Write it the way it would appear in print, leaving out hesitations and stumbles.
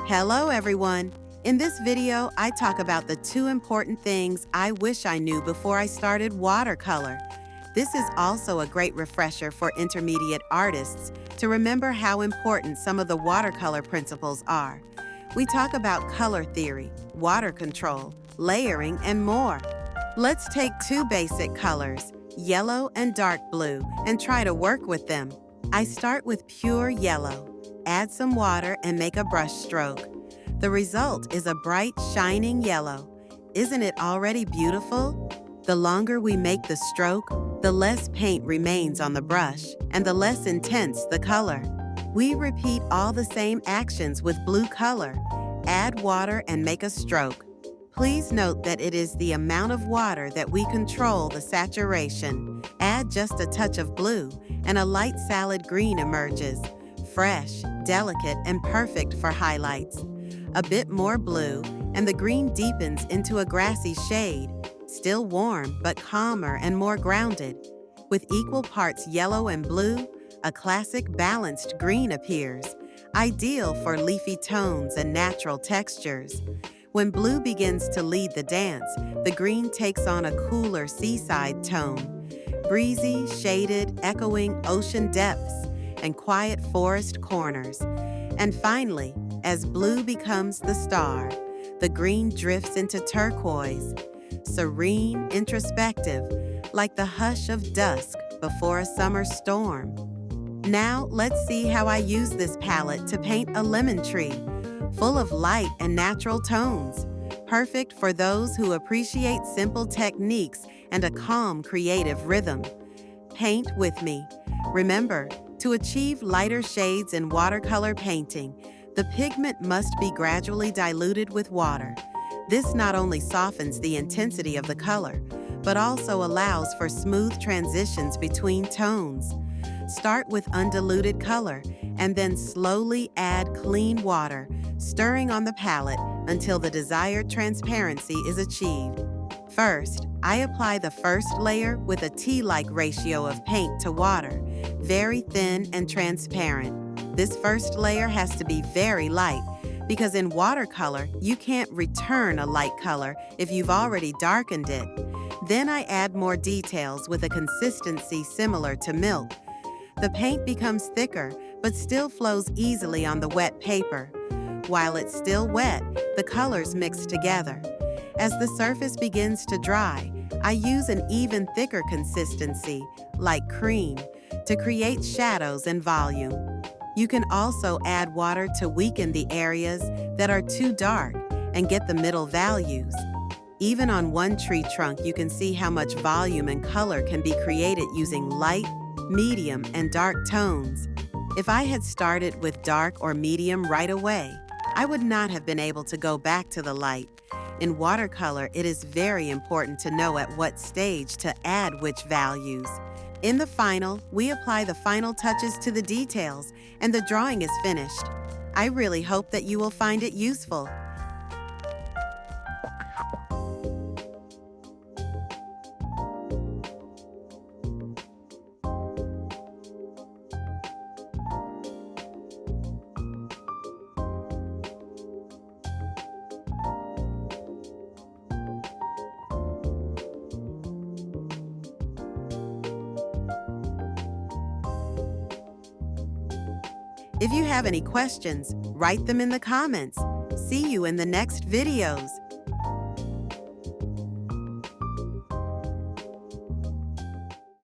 Hello everyone! In this video, I talk about the 2 important things I wish I knew before I started watercolor. This is also a great refresher for intermediate artists to remember how important some of the watercolor principles are. We talk about color theory, water control, layering, and more. Let's take 2 basic colors, yellow and dark blue, and try to work with them. I start with pure yellow. Add some water and make a brush stroke. The result is a bright, shining yellow. Isn't it already beautiful? The longer we make the stroke, the less paint remains on the brush and the less intense the color. We repeat all the same actions with blue color. Add water and make a stroke. Please note that it is the amount of water that we control the saturation. Add just a touch of blue and a light salad green emerges. Fresh, delicate, and perfect for highlights. A bit more blue, and the green deepens into a grassy shade, still warm but calmer and more grounded. With equal parts yellow and blue, a classic balanced green appears, ideal for leafy tones and natural textures. When blue begins to lead the dance, the green takes on a cooler seaside tone, breezy, shaded, echoing ocean depths and quiet forest corners. And finally, as blue becomes the star, the green drifts into turquoise, serene, introspective, like the hush of dusk before a summer storm. Now let's see how I use this palette to paint a lemon tree, full of light and natural tones, perfect for those who appreciate simple techniques and a calm, creative rhythm. Paint with me. Remember, to achieve lighter shades in watercolor painting, the pigment must be gradually diluted with water. This not only softens the intensity of the color, but also allows for smooth transitions between tones. Start with undiluted color and then slowly add clean water, stirring on the palette until the desired transparency is achieved. First, I apply the first layer with a tea-like ratio of paint to water, very thin and transparent. This first layer has to be very light, because in watercolor, you can't return a light color if you've already darkened it. Then I add more details with a consistency similar to milk. The paint becomes thicker, but still flows easily on the wet paper. While it's still wet, the colors mix together. As the surface begins to dry, I use an even thicker consistency, like cream, to create shadows and volume. You can also add water to weaken the areas that are too dark and get the middle values. Even on one tree trunk, you can see how much volume and color can be created using light, medium, and dark tones. If I had started with dark or medium right away, I would not have been able to go back to the light. In watercolor, it is very important to know at what stage to add which values. In the final, we apply the final touches to the details, and the drawing is finished. I really hope that you will find it useful. If you have any questions, write them in the comments. See you in the next videos.